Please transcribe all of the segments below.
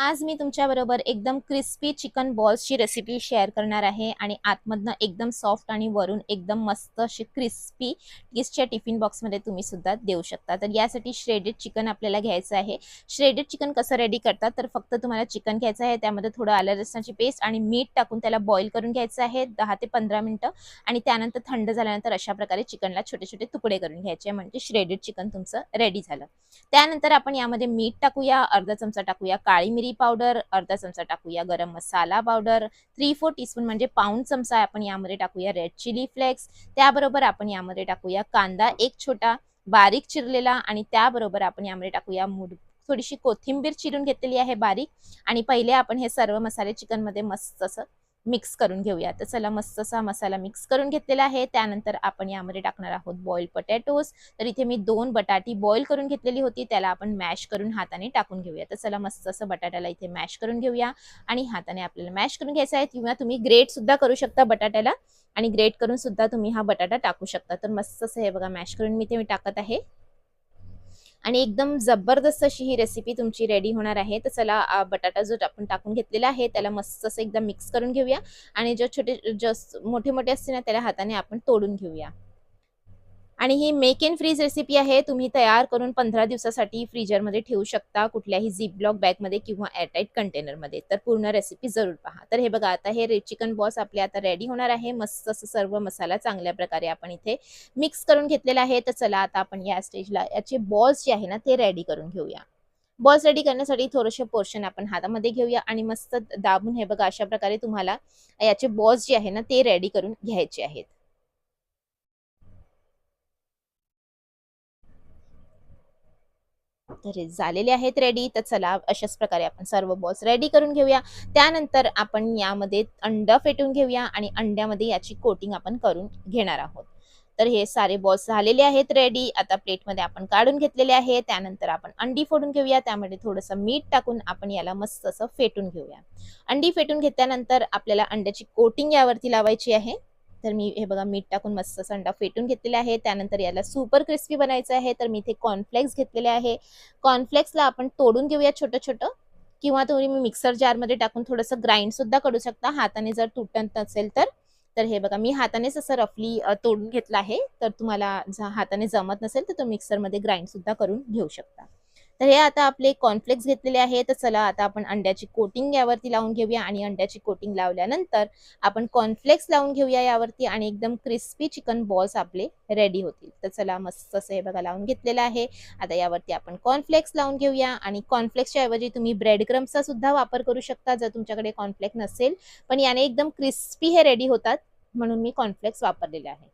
आज मी तुमच्याबरोबर एकदम क्रिस्पी चिकन बॉल्सची रेसिपी शेअर करणार आहे आणि आतमधनं एकदम सॉफ्ट आणि वरून एकदम मस्त अशी क्रिस्पी गिसच्या टिफिन बॉक्समध्ये तुम्ही सुद्धा देऊ शकता। तर यासाठी श्रेडेड चिकन आपल्याला घ्यायचं आहे। श्रेडेड चिकन कसं रेडी करतात तर फक्त तुम्हाला चिकन घ्यायचं आहे, त्यामध्ये थोडं आलं लसणाची पेस्ट आणि मीठ टाकून त्याला बॉईल करून घ्यायचं आहे 10 ते 15 मिनिटं आणि त्यानंतर थंड झाल्यानंतर अशा प्रकारे चिकनला छोटे छोटे तुकडे करून घ्यायचे, म्हणजे श्रेडेड चिकन तुमचं रेडी झालं। त्यानंतर आपण यामध्ये मीठ टाकूया, अर्धा चमचा टाकूया काळी मिरी पावडर, अर्धा चमचा टाकूया गरम मसाला पावडर, 3/4 टीस्पून म्हणजे पाऊण चमचा आपण यामध्ये टाकूया रेड चिली फ्लेक्स। त्याबरोबर आपण यामध्ये टाकूया कांदा एक छोटा बारीक चिरलेला आणि त्याबरोबर आपण यामध्ये टाकूया थोडीशी कोथिंबीर चिरून घेतलेली आहे बारीक। आणि पहिले आपण हे सर्व मसाले चिकन मध्ये मस्त असं मिक्स करून घेऊया। तर चला मस्त असा मसाला मिक्स करून घेतलेला आहे। त्यानंतर आपण यामध्ये टाकणार आहोत बॉइल्ड पोटॅटोज। तर इथे मी 2 बटाटी बॉईल करून घेतलेली होती, त्याला आपण मॅश करून हाताने टाकून घेऊया। तर चला मस्त असं बटाट्याला इथे मॅश करून घेऊया आणि हाताने आपल्याला मॅश करून घ्यायचा आहे, किंवा तुम्ही ग्रेट सुद्धा करू शकता बटाट्याला आणि ग्रेट करून सुद्धा तुम्ही हा बटाटा टाकू शकता। तर मस्त असं हे बघा मॅश करून मी ते टाकत आहे आणि एकदम जबरदस्त अशी ही रेसिपी तुमची रेडी होणार आहे। तर चला बटाटा जो आपण टाकून घेतलेला आहे त्याला मस्त असं एकदम मिक्स करून घेऊया आणि जो मोठे मोठे असते ना त्याला हाताने आपण तोडून घेऊया। आणि ही मेक इन फ्रीज रेसिपी आहे, तुम्ही तयार करून 15 दिवसासाठी फ्रीजरमध्ये ठेवू शकता कुठल्याही झिपलॉक बॅगमध्ये किंवा एअरटाईट कंटेनरमध्ये। तर पूर्ण रेसिपी जरूर पहा। तर हे बघा आता हे चिकन बॉल्स आपले आता रेडी होणार आहे। मस्त असं सर्व मसाला चांगल्या प्रकारे आपण इथे मिक्स करून घेतलेला आहे। तर चला आता आपण या स्टेजला याचे बॉल्स जे आहे ना ते रेडी करून घेऊया। बॉल्स रेडी करण्यासाठी थोडेसे पोर्शन आपण हातामध्ये घेऊया आणि मस्त दाबून हे बघा अशा प्रकारे तुम्हाला याचे बॉल्स जे आहे ना ते रेडी करून घ्यायचे आहेत। तर हे झालेले आहेत रेडी। तर चला अशाच प्रकारे आपण सर्व बॉल्स रेडी करून घेऊया। त्यानंतर आपण यामध्ये अंड फेटून घेऊया आणि अंड्यामध्ये याची कोटिंग आपण करून घेणार आहोत। तर हे सारे बॉल्स झालेले आहेत रेडी। आता प्लेटमध्ये आपण काढून घेतलेले आहे। त्यानंतर आपण अंडी फोडून घेऊया, त्यामध्ये थोडंसं मीठ टाकून आपण याला मस्त असं फेटून घेऊया। अंडी फेटून घेतल्यानंतर आपल्याला अंड्याची कोटिंग यावरती लावायची आहे। तर मी हे बघा मीठ टाकून मस्त असा अंडा फेटून घेतलेला आहे। त्यानंतर याला सुपर क्रिस्पी बनायचं आहे, तर मी इथे कॉर्नफ्लेक्स घेतलेले आहे। कॉर्नफ्लेक्सला आपण तोडून घेऊया छोटं छोटं, किंवा तुम्ही मिक्सर जारमध्ये टाकून थोडंसं ग्राइंड सुद्धा करू शकता हाताने जर तुटत नसेल तर। तर हे बघा मी हातानेच असं रफली तोडून घेतलं आहे। तर तुम्हाला हाताने जमत नसेल तर तुम्ही मिक्सरमध्ये ग्राइंड सुद्धा करून घेऊ शकता। तर हे आता आपले कॉर्नफ्लेक्स घेतलेले आहे। तर चला आता आपण अंड्याची कोटिंग यावरती लावून घेऊया आणि अंड्याची कोटिंग लावल्यानंतर आपण कॉर्नफ्लेक्स लावून घेऊया यावरती आणि एकदम क्रिस्पी चिकन बॉल्स आपले रेडी होतील। तर चला मस्त असं हे बघा लावून घेतलेलं आहे। आता यावरती आपण कॉर्नफ्लेक्स लावून घेऊया आणि कॉर्नफ्लेक्सच्या ऐवजी तुम्ही ब्रेड क्रम्सचा सुद्धा वापर करू शकता जर तुमच्याकडे कॉर्नफ्लेक्स नसेल, पण याने एकदम क्रिस्पी हे रेडी होतात, म्हणून मी कॉर्नफ्लेक्स वापरलेले आहे।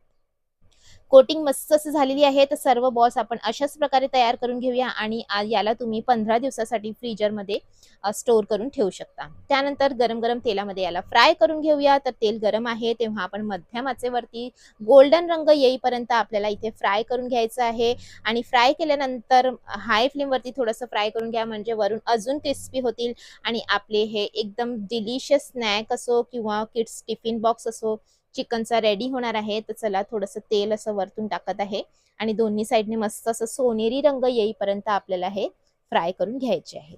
कोटिंग मस्त असं झालेली आहे। तर सर्व बॉल्स आपण अशाच प्रकारे तयार करून घेऊया आणि याला तुम्ही 15 दिवसासाठी फ्रीजरमध्ये स्टोअर करून ठेवू शकता। त्यानंतर गरम गरम तेलामध्ये याला फ्राय करून घेऊया। तर तेल गरम आहे तेव्हा आपण मध्यम आचेवरती गोल्डन रंग येईपर्यंत आपल्याला इथे फ्राय करून घ्यायचं आहे आणि फ्राय केल्यानंतर हाय फ्लेमवरती थोडंसं फ्राय करून घ्या, म्हणजे वरून अजून क्रिस्पी होतील आणि आपले हे एकदम डिलिशियस स्नॅक असो किंवा किड्स टिफिन बॉक्स असो चिकनचा रेडी होणार आहे। तर चला थोडंसं तेल असं वरतून टाकत आहे आणि दोन्ही साईडने मस्त असं सोनेरी रंग येईपर्यंत आपल्याला हे फ्राय करून घ्यायचे आहे।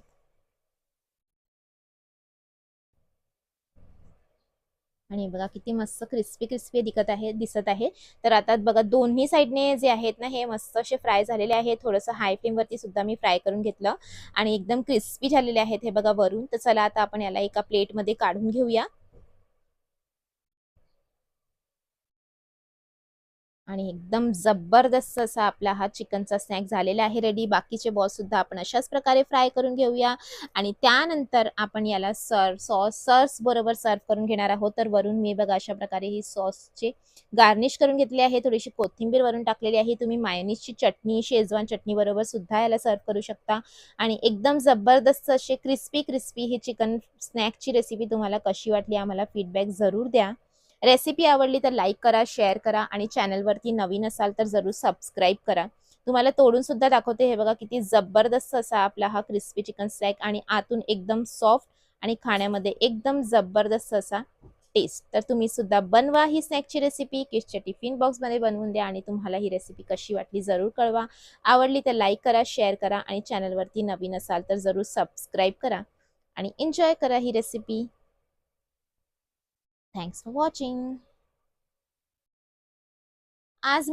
आणि बघा किती मस्त क्रिस्पी क्रिस्पी दिसत आहे। तर आता बघा दोन्ही साईडने जे आहेत ना हे मस्त असे फ्राय झालेले आहेत। थोडंसं हाय फ्लेमवरती सुद्धा मी फ्राय करून घेतलं आणि एकदम क्रिस्पी झालेले आहेत हे बघा वरून। तर चला आता आपण याला एका प्लेटमध्ये काढून घेऊया आणि एकदम जबरदस्त असा आपला हा चिकनचा स्नॅक झालेला आहे रेडी। बाकीचे बॉल्स सुद्धा आपण अशाच प्रकारे फ्राय करून घेऊया आणि त्यानंतर आपण याला सॉस बरोबर सर्व करून घेणार आहोत। तर वरून मी बघा अशा प्रकारे ही सॉसचे गार्निश करून घेतली आहे, थोडीशी कोथिंबीर वरून टाकलेली आहे। तुम्ही मायोनीजची चटणी शेजवान चटणी बरोबर सुद्धा याला सर्व करू शकता आणि एकदम जबरदस्त असे क्रिस्पी क्रिस्पी ही चिकन स्नॅकची रेसिपी तुम्हाला कशी वाटली आम्हाला फीडबॅक जरूर द्या। रेसिपी आवडली तर लाईक करा, शेअर करा आणि चॅनलवरती नवीन असाल तर जरूर सबस्क्राईब करा। तुम्हाला तोडून सुद्धा दाखवते हे बघा किती जबरदस्त असा आपला हा क्रिस्पी चिकन स्नॅक आणि आतून एकदम सॉफ्ट आणि खाण्यामध्ये एकदम जबरदस्त असा टेस्ट। तर तुम्ही सुद्धा बनवा ही स्नॅकची रेसिपी, किड्सच्या टिफिन बॉक्समध्ये बनवून द्या आणि तुम्हाला ही रेसिपी कशी वाटली जरूर कळवा। आवडली तर लाईक करा, शेअर करा आणि चॅनलवरती नवीन असाल तर जरूर सबस्क्राईब करा आणि एन्जॉय करा ही रेसिपी. Thanks for watching. आज